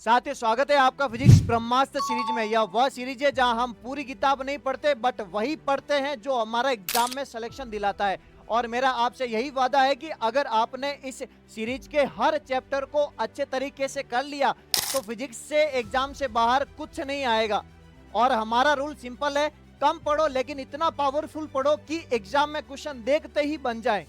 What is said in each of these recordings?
साथ ही स्वागत है आपका फिजिक्स ब्रह्मास्त्र सीरीज में। यह वह सीरीज है जहां हम पूरी किताब नहीं पढ़ते बट वही पढ़ते हैं जो हमारा एग्जाम में सिलेक्शन दिलाता है। और मेरा आपसे यही वादा है कि अगर आपने इस सीरीज के हर चैप्टर को अच्छे तरीके से कर लिया तो फिजिक्स से एग्जाम से बाहर कुछ नहीं आएगा। और हमारा रूल सिंपल है, कम पढ़ो लेकिन इतना पावरफुल पढ़ो कि एग्जाम में क्वेश्चन देखते ही बन जाए।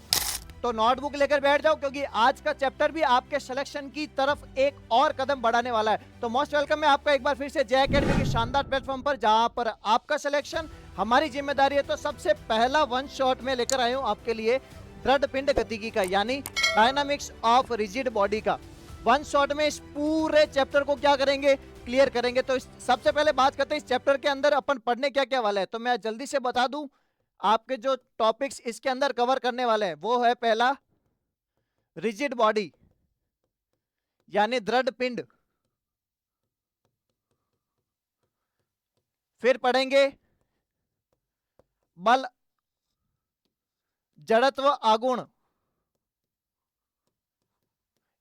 तो नोटबुक लेकर बैठ जाओ क्योंकि आज का चैप्टर भी आपके सिलेक्शन की तरफ एक और कदम बढ़ाने वाला है। तो मोस्ट वेलकम है आपका एक बार फिर से जय अकेडमी के शानदार प्लेटफॉर्म पर, जहां पर आपका सिलेक्शन हमारी जिम्मेदारी है। तो सबसे पहला वन शॉट में लेकर आया हूं आपके लिए दृढ़ पिंड गतिकी का, यानी डायनामिक्स ऑफ रिजिड बॉडी का। वन शॉट में इस पूरे चैप्टर को क्या करेंगे, क्लियर करेंगे। तो सबसे पहले बात करते हैं इस चैप्टर के अंदर अपन पढ़ने क्या क्या वाला है। तो मैं जल्दी से बता दूं आपके जो टॉपिक्स इसके अंदर कवर करने वाले हैं वो है पहला रिजिड बॉडी यानी दृढ़ पिंड, फिर पढ़ेंगे बल जड़त्व आगुण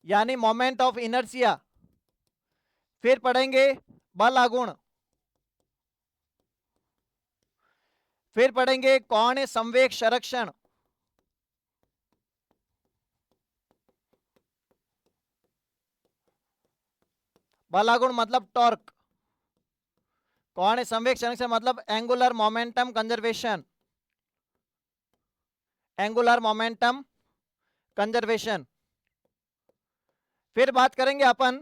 यानी मोमेंट ऑफ इनर्शिया, फिर पढ़ेंगे बल आगुण, फिर पढ़ेंगे कोणीय संवेग संरक्षण, बलागुण मतलब टॉर्क, कोणीय संवेग संरक्षण मतलब angular momentum conservation, angular momentum conservation. फिर बात करेंगे अपन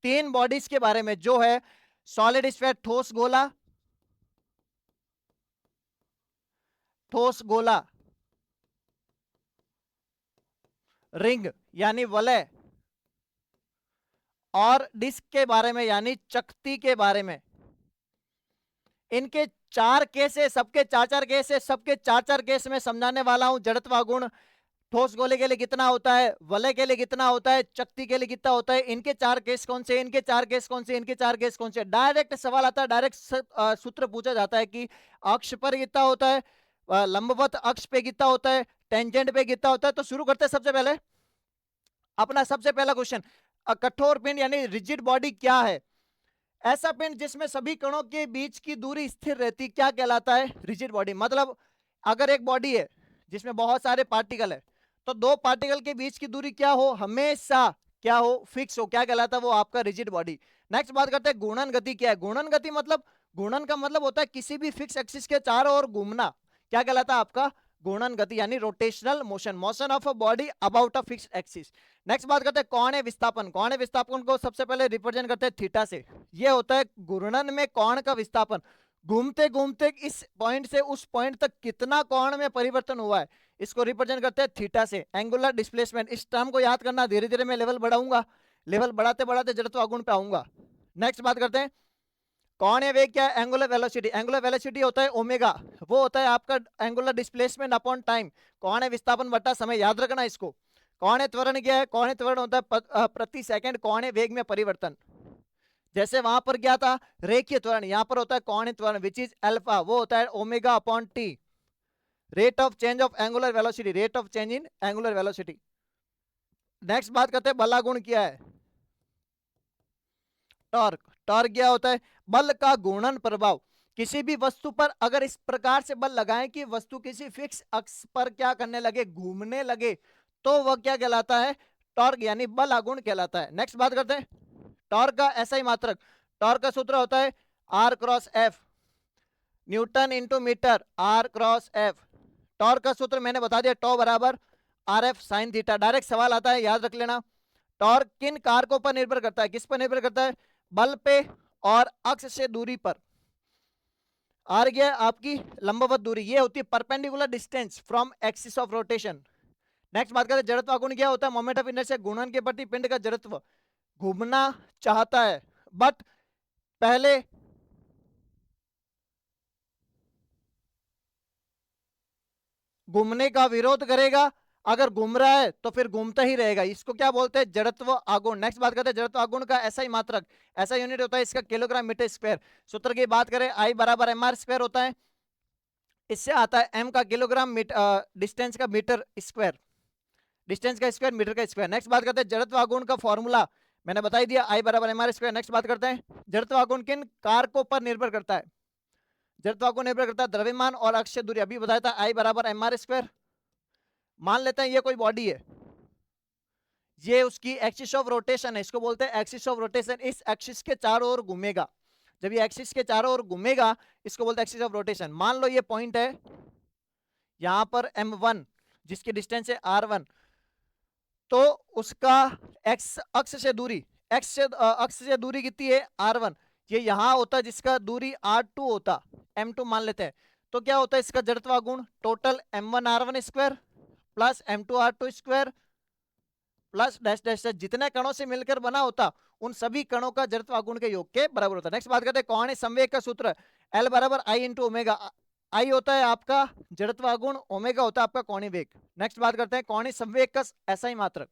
तीन बॉडीज के बारे में जो है सॉलिड स्फीयर ठोस गोला, ठोस गोला, रिंग यानी वलय, और डिस्क के बारे में यानी चकती के बारे में। इनके चार केस है, सबके चार चार केस है, सबके चार चार केस में समझाने वाला हूं। जड़त्व गुण ठोस गोले के लिए कितना होता है, वलय के लिए कितना होता है, चकती के लिए कितना होता है, इनके चार केस कौन से, इनके चार केस कौन से, इनके चार केस कौन से। डायरेक्ट सवाल आता है, डायरेक्ट सूत्र पूछा जाता है कि अक्ष पर कितना होता है, लंबवत अक्ष पे कितना होता है, टेंजेंट पे कितना होता है। तो शुरू करते हैं सबसे पहले अपना सबसे पहला क्वेश्चन, कठोर पिंड यानी रिजिड बॉडी क्या है। ऐसा पिंड जिसमें सभी कणों के बीच की दूरी स्थिर रहती क्या कहलाता है, रिजिड बॉडी। मतलब अगर एक बॉडी है जिसमें बहुत सारे पार्टिकल है तो दो पार्टिकल के बीच की दूरी क्या हो, हमेशा क्या हो, फिक्स हो, क्या कहलाता है वो आपका रिजिड बॉडी। नेक्स्ट बात करते हैं गुणन गति क्या है। गुणन गति मतलब, गुणन का मतलब होता है किसी भी फिक्स एक्सिस के चारों ओर घूमना, क्या कहलाता है आपका गुणन गति यानी rotational motion, motion of a body about a fixed axis. Next बात करते हैं कोणीय विस्थापन। कोणीय विस्थापन को सबसे पहले रिप्रेजेंट करते हैं थीटा से। ये होता है घूर्णन में कोण का विस्थापन, घूमते घूमते इस पॉइंट से उस पॉइंट तक कितना कोण में परिवर्तन हुआ है, इसको रिप्रेजेंट करते हैं थीटा से। एंगुलर डिस्प्लेसमेंट, इस टर्म को याद करना, धीरे धीरे मैं लेवल बढ़ाऊंगा, लेवल बढ़ाते बढ़ाते जड़त्व आघूर्ण पे आऊंगा। नेक्स्ट बात करते हैं कोणीय वेग क्या है, एंगुलर वेलोसिटी। एंगुलर वेलोसिटी होता है ओमेगा, वो होता है आपका एंगुलर डिस्प्लेसमेंट अपॉन टाइम, कोणीय विस्थापन बटा समय, याद रखना इसको। कोणीय त्वरण क्या है, कोणीय त्वरण होता है प्रति सेकंड कोणीय वेग में परिवर्तन। जैसे वहां पर क्या था रेखीय त्वरण, यहां पर होता है कोणीय त्वरण विच इज अल्फा, वो होता है omega upon T. Rate of change of angular velocity, rate of change in angular velocity. Next बात करते हैं बलागुण क्या है, टॉर्क। टॉर्क क्या होता है, बल का घूर्णन प्रभाव। किसी भी वस्तु पर अगर इस प्रकार से बल लगाएं कि वस्तु किसी फिक्स अक्ष पर क्या करने लगे, घूमने लगे, तो वह क्या कहलाता है, टॉर्क यानी बल आघूर्ण कहलाता है। नेक्स्ट बात करते हैं टॉर्क का एसआई मात्रक। टॉर्क का सूत्र होता है R cross F, newton into metre, R cross F. Torque का सूत्र मैंने बता दिया, टॉ बराबर R F sine theta. Direct सवाल आता है, याद रख लेना। टॉर्क किन कारकों पर निर्भर करता है, किस पर निर्भर करता है, बल पे और अक्ष से दूरी पर। आर गया आपकी लंबवत दूरी, ये होती है perpendicular distance from axis of rotation. Next बात करते हैं जड़त्व आघूर्ण क्या होता है, मोमेंट ऑफ इनर्शिया, घूर्णन के प्रति पिंड का जड़त्व, घूमना चाहता है बट पहले घूमने का विरोध करेगा, अगर घूम रहा है तो फिर घूमता ही रहेगा, इसको क्या बोलते हैं, जड़त्व आघूर्ण। नेक्स्ट बात करते हैं जड़त्व आघूर्ण का एसआई मात्रक, ऐसा यूनिट होता है इसका किलोग्राम मीटर स्क्वायर। सूत्र की बात करें आई बराबर एम आर स्क्वायर होता है, इससे आता है एम का किलोग्राम डिस्टेंस का मीटर स्क्वायर, डिस्टेंस का स्क्वायर मीटर का स्क्वायर। नेक्स्ट बात करते हैं जड़त्व आघूर्ण का फॉर्मूला, मैंने बता ही दिया I बराबर mr स्क्वायर। नेक्स्ट बात करते हैं जड़त्व आघूर्ण किन कारकों पर निर्भर करता है? जड़त्व आघूर्ण निर्भर करता है द्रव्यमान और अक्षीय दूरी। अभी बताया था I बराबर mr स्क्वायर। मान लेते हैं ये कोई बॉडी है, ये उसकी एक्सिस ऑफ रोटेशन है, इसको बोलते हैं एक्सिस ऑफ रोटेशन। इस एक्सिस के चारों ओर घूमेगा, जब ये एक्सिस के चारों ओर घूमेगा इसको बोलते हैं एक्सिस ऑफ रोटेशन। मान लो ये पॉइंट है यहां पर m1 जिसकी डिस्टेंस है r1, तो उसका एक्स अक्ष से दूरी अक्ष से दूरी कितनी है r1, ये यहां होता जिसका दूरी r2 होता, m2 मान लेते हैं। तो क्या होता है इसका जड़त्व आघूर्ण total m1 r1 square plus m2 r2 square plus dash dash dash, जितने कणों से मिलकर बना होता उन सभी कणों का जड़त्व आघूर्ण के योग के बराबर होता है। नेक्स्ट बात करते हैं कोणीय संवेग का सूत्र, L बराबर I इंटू ओमेगा। I होता है आपका जड़त्व आघूर्ण, ओमेगा होता है आपका कोणीय वेग। नेक्स्ट बात करते हैं कोणीय संवेग का ऐसा ही मात्रक,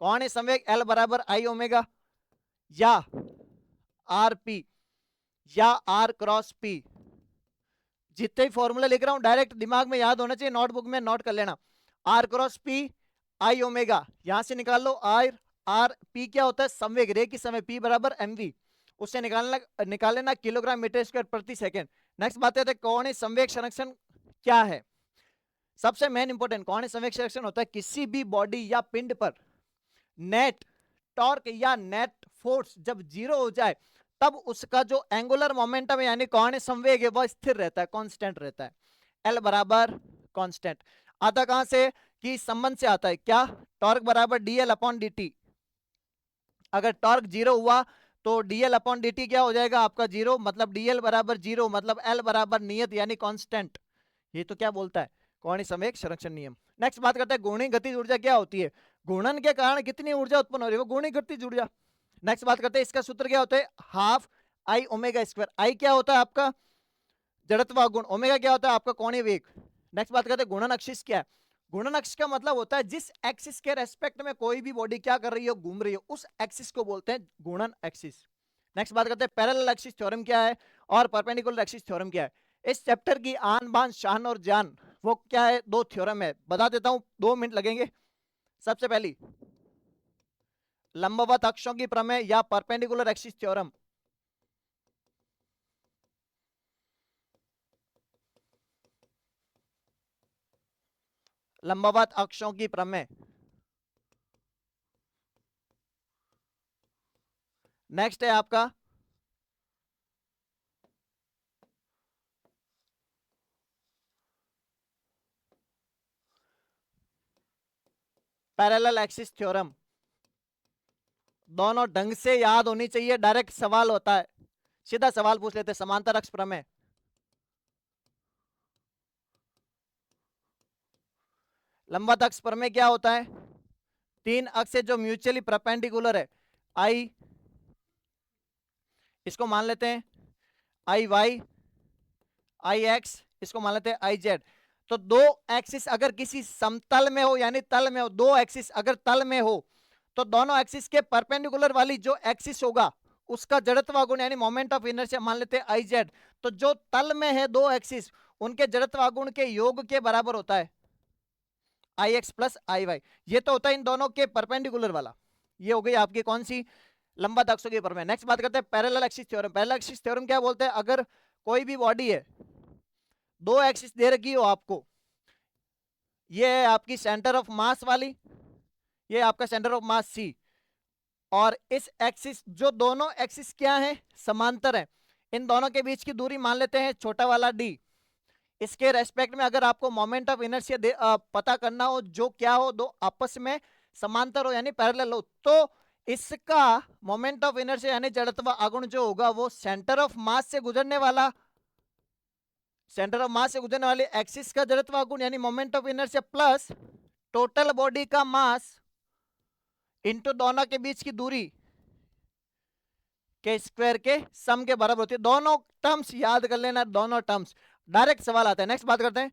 कोणीय संवेग L बराबर I ओमेगा या आर पी या R क्रॉस P। जितने ही फॉर्मूला लिख रहा हूं डायरेक्ट दिमाग में याद होना चाहिए, नोटबुक में नोट कर लेना। R cross P I omega, यहां से निकाल लो आर पी क्या होता है संवेग, रे की समय P बराबर mv, उससे निकाल लेना किलोग्राम मीटर स्क्वायर प्रति सेकंड। नेक्स्ट बात करते हैं कोणीय संवेग संरक्षण क्या है। सबसे मेन इंपॉर्टेंट कोणीय संवेग संरक्षण होता है किसी भी बॉडी या पिंड पर नेट टॉर्क या नेट फोर्स जब जीरो हो जाए तब उसका जो एंगुलर मोमेंटम यानी कोणीय संवेग है वह स्थिर रहता है, कांस्टेंट रहता है। L बराबर कांस्टेंट आता कहां से कि संबंध से आता है, क्या टॉर्क बराबर dl अपॉन dt। अगर टॉर्क जीरो हुआ तो dl अपॉन dt क्या हो जाएगा आपका जीरो, मतलब dl बराबर जीरो, मतलब L बराबर नियत यानी कांस्टेंट। ये तो क्या बोलता है कोणीय संवेग संरक्षण नियम। नेक्स्ट बात करते हैं गुणित गतिज ऊर्जा क्या होती है, घूर्णन के कारण कितनी ऊर्जा उत्पन्न हो रही है, वो गुणित गतिज ऊर्जा। नेक्स्ट बात करते हैं इसका सूत्र क्या होता है half I omega square. I क्या होता है आपका जड़त्व आघूर्ण, ओमेगा क्या होता है आपका कोणीय वेग। नेक्स्ट बात करते हैं गुणन अक्ष क्या है। गुणन अक्ष का मतलब होता है जिस एक्सिस के रेस्पेक्ट में कोई भी बॉडी क्या कर रही हो घूम रही हो उस एक्सिस को बोलते हैं गुणन एक्सिस। नेक्स्ट बात करते हैं पैरेलल एक्सिस थ्योरम क्या है और परपेंडिकुलर एक्सिस थ्योरम क्या है। इस चैप्टर की आन बान शान और जान वो क्या है, दो थ्योरम है, बता देता हूं 2 मिनट लगेंगे। सबसे पहली लंबवत अक्षों की प्रमेय या परपेंडिकुलर एक्सिस थ्योरम। लंबवत अक्षों की प्रमेय। नेक्स्ट है आपका पैरेलल एक्सिस थ्योरम। दोनों ढंग से याद होनी चाहिए, डायरेक्ट सवाल होता है, सीधा सवाल पूछ लेते हैं। समांतर अक्ष प्रमेय, लंबवत अक्ष प्रमेय क्या होता है, तीन अक्ष से जो म्यूचुअली परपेंडिकुलर है, आई इसको मान लेते हैं आई वाई, आई एक्स इसको मान लेते हैं आई जेड। तो दो एक्सिस अगर किसी समतल में हो यानी तल में हो, दो एक्सिस अगर तल में हो तो दोनों एक्सिस के परपेंडिकुलर वाली जो एक्सिस होगा उसका जड़त्व आघूर्ण यानी मोमेंट ऑफ इनर्शिया मान लेते हैं आई जेड। तो जो तल में है दो एक्सिस उनके जड़त्व आघूर्ण के योग के बराबर होता है आई एक्स प्लस आई वाई। ये तो होता है इन दोनों के परपेंडिकुलर वाला। ये हो गई आपकी कौन सी लंबवत अक्षों की प्रमेय। नेक्स्ट बात करते हैं parallel axis theorem. Parallel axis theorem क्या बोलते हैं, अगर कोई भी बॉडी है, दो एक्सिस दे रखी हो आपको, ये है आपकी सेंटर ऑफ मास वाली, ये आपका सेंटर ऑफ मास सी, और इस एक्सिस जो दोनों एक्सिस क्या है समांतर है, इन दोनों के बीच की दूरी मान लेते हैं छोटा वाला डी। इसके रेस्पेक्ट में अगर आपको मोमेंट ऑफ इनर्शिया पता करना हो जो क्या हो, दो आपस में समांतर हो यानी पैरेलल हो, तो इसका मोमेंट ऑफ इनर्शिया यानी जड़त्व आघूर्ण जो होगा वो सेंटर ऑफ मास से गुजरने वाला, सेंटर ऑफ मास से गुजरने वाले एक्सिस का जड़त्व आघूर्ण यानी moment of inertia plus total body का मास इनटू दोनों के बीच की दूरी के स्क्वायर के सम के बराबर होती है। दोनों टर्म्स याद कर लेना, दोनों टर्म्स। डायरेक्ट सवाल आता है। नेक्स्ट बात करते हैं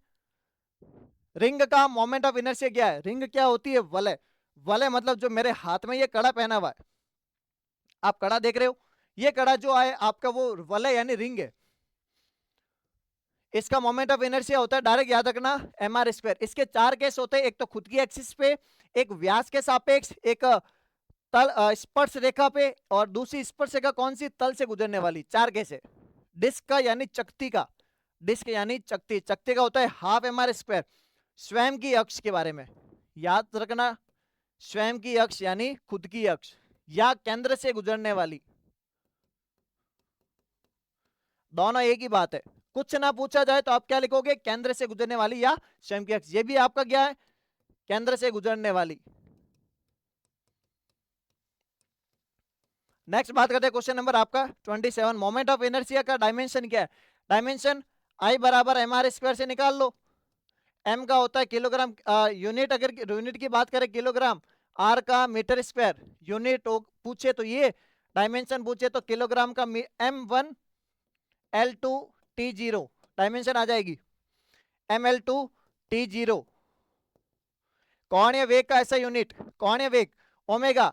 रिंग का मोमेंट ऑफ इनर्शिया क्या है। रिंग क्या होती है, वलय। वलय मतलब जो मेरे हाथ में ये कड़ा पहना हुआ है, आप कड़ा देख रहे हो, ये कड़ा जो है आपका वो वलय यानी रिंग है। इसका मोमेंट ऑफ इनर्शिया होता है, डायरेक्ट याद रखना, एम आर स्क्वायर। इसके चार केस होते हैं, एक तो खुद की एक्सिस पे, एक व्यास के सापेक्ष, एक स्पर्श रेखा पे, और दूसरी स्पर्श रेखा कौन सी, तल से गुजरने वाली। चार केस है। डिस्क का यानी चकती का, डिस्क यानी चकती, चकती का होता है हाफ एम आर स्क्वायर। स्वयं की अक्ष के बारे में याद रखना, स्वयं की अक्ष यानी खुद की अक्ष, या केंद्र से गुजरने वाली, दोनों एक ही बात है। कुछ ना पूछा जाए तो आप क्या लिखोगे, केंद्र से गुजरने वाली या स्वयं की अक्ष। ये भी आपका क्या है, केंद्र से गुजरने वाली। नेक्स्ट बात करते हैं क्वेश्चन नंबर आपका 27। मोमेंट ऑफ इनर्शिया का डायमेंशन क्या है। डायमेंशन आई बराबर एम आर स्क्वायर से निकाल लो। एम का होता है किलोग्राम, यूनिट अगर यूनिट की बात करें किलोग्राम, आर का मीटर स्क्वायर, यूनिट पूछे तो ये, डायमेंशन पूछे तो किलोग्राम का M1 L2 T0 डायमेंशन आ जाएगी, ML2 T0। कोणीय वेग का ऐसा यूनिट, कोणीय वेग omega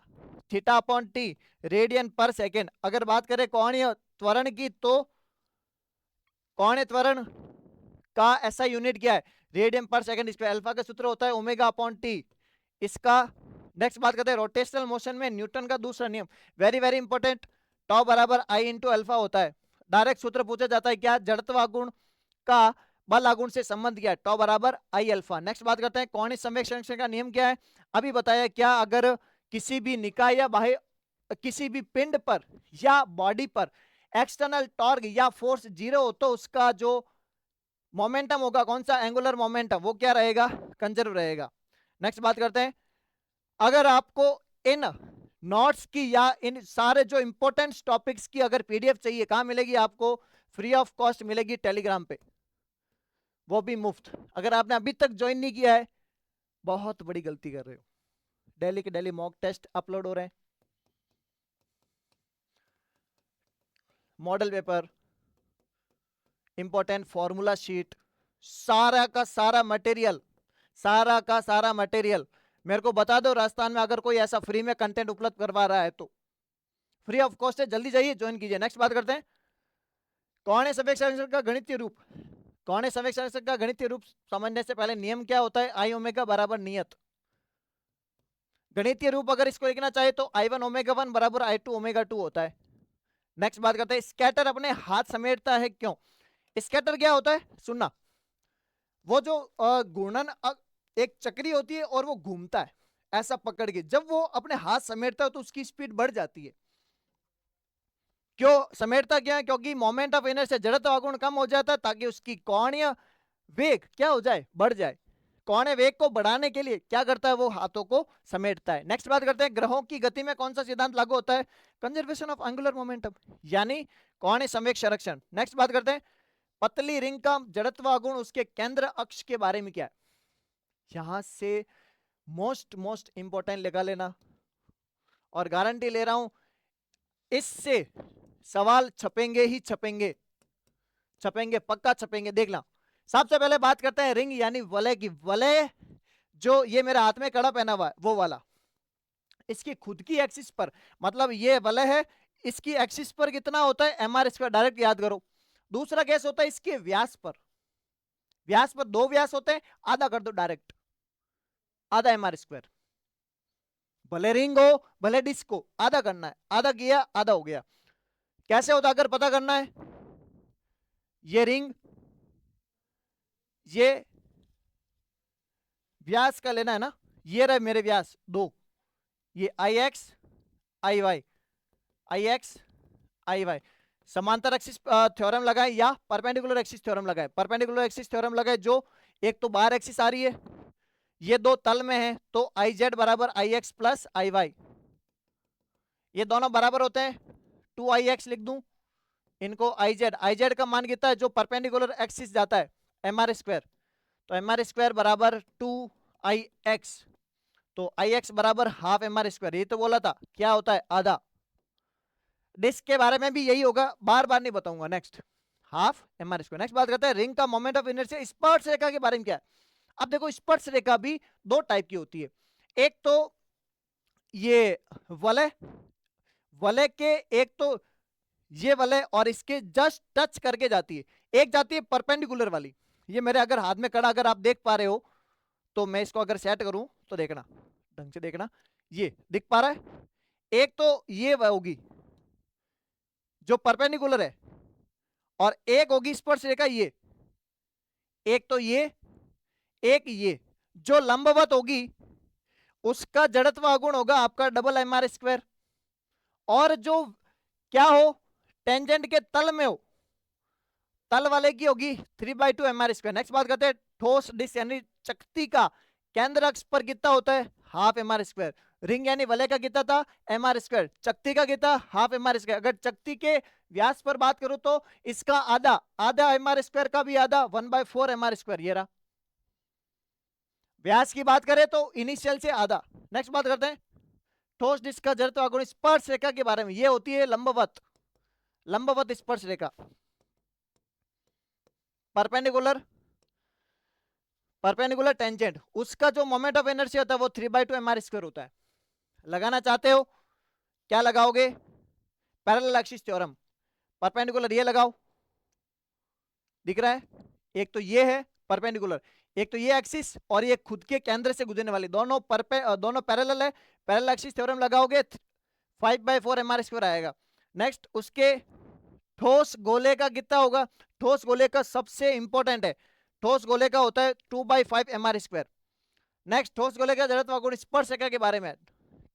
theta upon T radian पर सेकेंड। अगर बात करें कोणीय त्वरण की तो कोणीय त्वरण का ऐसा यूनिट क्या है, रेडियन पर सेकेंड। इस पे अल्फा का सूत्र होता है ओमेगा अपॉन टी इसका। नेक्स्ट बात करते हैं रोटेशनल मोशन में न्यूटन का दूसरा नियम, वेरी वेरी इंपॉर्टेंट, टॉ बराबर आई इंटू अल्फा होता है। डायरेक्ट सूत्र पूछा जाता है क्या, जड़त्व गुण का बल आघूर्ण से संबंध क्या है, टॉ बराबर आई अल्फा। नेक्स्ट बात करते हैं कोणीय संवेग संरक्षण का नियम क्या है, अभी बताया क्या, अगर किसी भी निकाय या बाह्य किसी भी पिंड पर या बॉडी पर एक्सटर्नल टॉर्क या फोर्स जीरो हो तो उसका जो मोमेंटम होगा कौन सा, एंगुलर मोमेंटम, वो क्या रहेगा, कंजर्व रहेगा। नेक्स्ट बात करते हैं, अगर आपको इन नोट्स की या इन सारे जो इंपॉर्टेंट टॉपिक्स की अगर पीडीएफ चाहिए, कहां मिलेगी आपको, फ्री ऑफ कॉस्ट मिलेगी टेलीग्राम पे, वो भी मुफ्त। अगर आपने अभी तक ज्वाइन नहीं किया है बहुत बड़ी गलती कर रहे हो। डेली के डेली मॉक टेस्ट अपलोड हो रहे हैं, model paper, important formula sheet, सारा का सारा मटेरियल, सारा का सारा मटेरियल मेरे को बता दो राजस्थान में अगर कोई ऐसा फ्री में कंटेंट उपलब्ध करवा रहा है तो, फ्री ऑफ कॉस्ट है, जल्दी जाइए ज्वाइन कीजिए। नेक्स्ट बात करते हैं कोणीय संवेग संरक्षण का गणितीय रूप। कोणीय संवेग संरक्षण का गणितीय रूप समझने से पहले नियम क्या होता है, आई ओमेगा बराबर नियत। गणितीय रूप अगर इसको लिखना चाहे तो I1 ओमेगा 1 बराबर I2 ओमेगा 2 होता है। नेक्स्ट बात करते हैं स्कैटर अपने हाथ समेटता है क्यों। स्कैटर क्या होता है, सुनना, वो जो घूर्णन एक चक्री होती है और वो घूमता है ऐसा पकड़ के, जब वो अपने हाथ समेटता है तो उसकी स्पीड बढ़ जाती है। क्यों समेटता क्या है, क्योंकि मोमेंट ऑफ इनर्शिया जड़त्व आघूर्ण कम हो जाता है ताकि उसकी कोणीय वेग क्या हो जाए, बढ़ जाए। कोणीय वेग को बढ़ाने के लिए क्या करता है, वो हाथों को समेटता है। नेक्स्ट बात करते हैं ग्रहों की गति में कौन सा सिद्धांत लागू होता है, कंजर्वेशन ऑफ एंगुलर मोमेंटम यानी कोणीय संवेग संरक्षण। नेक्स्ट बात करते हैं पतली रिंग का जड़त्व आघूर्ण उसके केंद्र अक्ष के बारे में क्या है। यहां से मोस्ट इंपॉर्टेंट लगा लेना, और गारंटी ले रहा हूं इससे सवाल छपेंगे ही छपेंगे, छपेंगे पक्का छपेंगे, देखना। सबसे पहले बात करते हैं रिंग यानी वलय की। वलय जो ये मेरे हाथ में कड़ा पहना हुआ है वो वाला, इसकी खुद की एक्सिस पर, मतलब ये वलय है, इसकी एक्सिस पर कितना होता है एम आर स्क्वायर, डायरेक्ट याद करो। दूसरा केस होता है इसके व्यास पर, व्यास पर दो व्यास होते हैं, आधा कर दो डायरेक्ट, आधा एम आर स्क्वायर। भले रिंग हो भले डिस्क हो, आधा करना है, आधा किया आधा हो गया। कैसे होता अगर पता करना है, ये रिंग, ये व्यास का लेना है ना, ये रहे मेरे व्यास दो, ये आई एक्स आई वाई, आई एक्स आई वाई। समांतर एक्सिस थ्योरम लगाए या परपेंडिकुलर एक्सिस थ्योरम लगाए, परपेंडिकुलर एक्सिस थ्योरम लगाए, जो एक तो बाहर एक्सिस आ रही है, ये दो तल में है, तो आई जेड बराबर आई एक्स प्लस आई वाई, ये दोनों बराबर होते हैं, 2 लिख दूं इनको, आई जेड का मान कितना है, जो परपेंडिकुलर एक्सिस जाता है एम आर स्क्वायर, तो एम आर स्क्वायर बराबर 2 तो आई एक्स बराबर हाफ एम आर स्क्वायर, ये तो बोला था क्या होता है आधा। डिस्क के बारे में भी यही होगा, बार बार नहीं बताऊंगा। Next half M R square. Next बात करते हैं रिंग का मोमेंट ऑफ इनर्शिया। स्पर्श रेखा के बारे में क्या है, अब देखो स्पर्श रेखा भी दो टाइप की होती है, एक तो ये वलय, वलय के एक तो ये वलय और इसके जस्ट टच करके जाती है, एक जाती है परपेंडिकुलर वाली, ये मेरे अगर हाथ में कड़ा अगर आप देख पा रहे हो तो मैं इसको अगर सेट करूं तो देखना, ढंग से देखना, ये दिख पा रहा है, एक तो ये होगी जो परपेंडिकुलर है, और एक होगी स्पर्श रेखा ये, एक तो ये, एक ये। जो लंबवत होगी उसका जड़त्व आगुण होगा आपका डबल एम आर स्क्वायर, और जो क्या हो टेंजेंट के तल में हो, तल वाले की होगी 3/2 एम आर स्क्वायर। नेक्स्ट बात करते हैं ठोस डिस्क यानी चकती का केंद्र अक्ष पर कितना होता है, half M R square. Ring यानी वलय का कितना था, एम आर स्क्वायर। चकती का कितना, हाफ एम आर स्क्वायर। अगर चकती के व्यास पर बात करूं तो इसका आधा, आधा एम आर स्क्वायर का भी आधा 1/4 एम आर स्क्वायर ये रहा। व्यास की बात करें तो इनिशियल से आधा। नेक्स्ट बात करते हैं ठोस डिस्क का जड़त्व आगुण स्पर्श रेखा के बारे में। ये होती है लंबवत, लंबवत स्पर्श रेखा। परपेंडिकुलर, परपेंडिकुलर टेंजेंट, उसका जो मोमेंट ऑफ एनर्जी होता है वो 3/2 एम आर स्क्वायर होता है। लगाना चाहते हो क्या लगाओगे, पैरेलल एक्सिस थ्योरम। परपेंडिकुलर ये लगाओ, दिख रहा है, एक तो ये है परपेंडिकुलर, एक तो ये एक्सिस और ये खुद के केंद्र से गुजरने वाली, दोनों दोनों पैरेलल है। पैरेलल एक्सिस थ्योरम लगाओगे 5/4 एम आर स्क्वायर आएगा। नेक्स्ट उसके ठोस गोले का कितना होगा, ठोस गोले का सबसे इंपॉर्टेंट है, ठोस गोले का होता है 2/5 एम आर स्क्वायर। नेक्स्ट ठोस गोले का जड़त्व आगुण स्पर्श रेखा के बारे में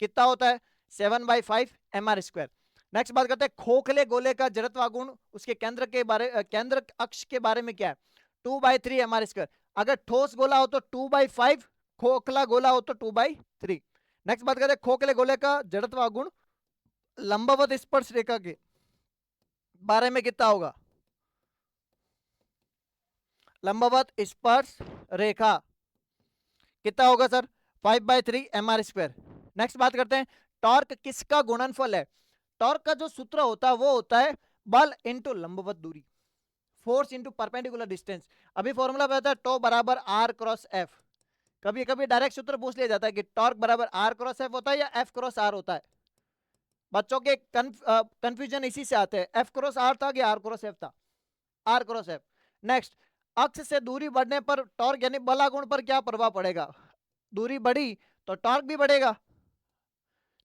कितना होता है, 7/5 एम आर स्क्वायर। नेक्स्ट बात करते हैं खोखले गोले का जड़त्व आगुण उसके केंद्र के बारे, केंद्र अक्ष के बारे में क्या है, 2/3 एम आर स्क्वायर। अगर ठोस गोला हो तो 2/5, खोखला गोला हो तो 2/3। नेक्स्ट बात करते हैं खोखले गोले का जड़त्व आगुण लंबवत स्पर्श रेखा के बारे में कितना होगा, लंबवत स्पर्श रेखा कितना होगा sir, 5/3 M R square. Next बात करते हैं टॉर्क किसका गुणनफल है। टॉर्क का जो सूत्र होता है वो होता है बल इंटू लंबवत दूरी, फोर्स इंटू परपेंडिकुलर डिस्टेंस। अभी फॉर्मूला बताता है टॉ बराबर आर क्रॉस एफ। कभी कभी डायरेक्ट सूत्र पूछ लिया जाता है कि टॉर्क बराबर आर क्रॉस एफ होता है या एफ क्रॉस आर होता है। बच्चों के कंफ्यूजन इसी से आते हैं, एफ क्रॉस आर था कि आर क्रॉस एफ था, आर क्रॉस एफ। नेक्स्ट अक्ष से दूरी बढ़ने पर टॉर्क यानी बलागुण पर क्या प्रभाव पड़ेगा, दूरी बढ़ी तो टॉर्क भी बढ़ेगा।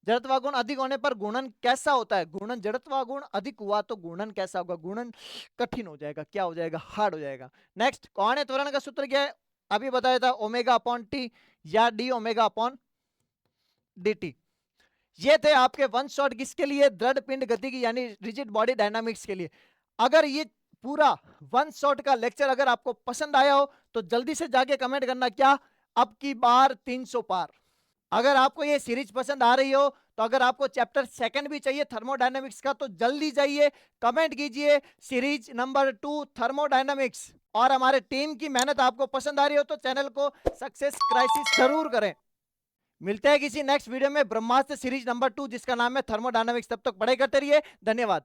जड़त्वागुण अधिक होने पर गुणन कैसा होता है, गुणन जड़त्वागुण अधिक हुआ तो गुणन कैसा होगा, गुणन कठिन हो जाएगा, क्या हो जाएगा, हार्ड हो जाएगा। नेक्स्ट कोणीय त्वरण का सूत्र क्या है, अभी बताया था ओमेगा अपॉन टी या D omega upon D T. ये थे आपके वन शॉट किसके लिए, दृढ़ पिंड गति की यानी रिजिड बॉडी डायनामिक्स के लिए। अगर ये पूरा वन शॉट का लेक्चर अगर आपको पसंद आया हो तो जल्दी से जाके कमेंट करना क्या अब की बार 300 पार। अगर आपको ये सीरीज पसंद आ रही हो तो अगर आपको चैप्टर सेकंड भी चाहिए थर्मोडायनामिक्स का तो जल्दी जाइए कमेंट कीजिए सीरीज नंबर 2 थर्मोडायनामिक्स। और हमारे टीम की मेहनत आपको पसंद आ रही हो तो चैनल को सक्सेस क्राइसिस जरूर करें। मिलते हैं किसी नेक्स्ट वीडियो में ब्रह्मास्त्र सीरीज नंबर 2 जिसका नाम है थर्मोडायनामिक्स। तब तक पढ़ाई करते रहिए, धन्यवाद।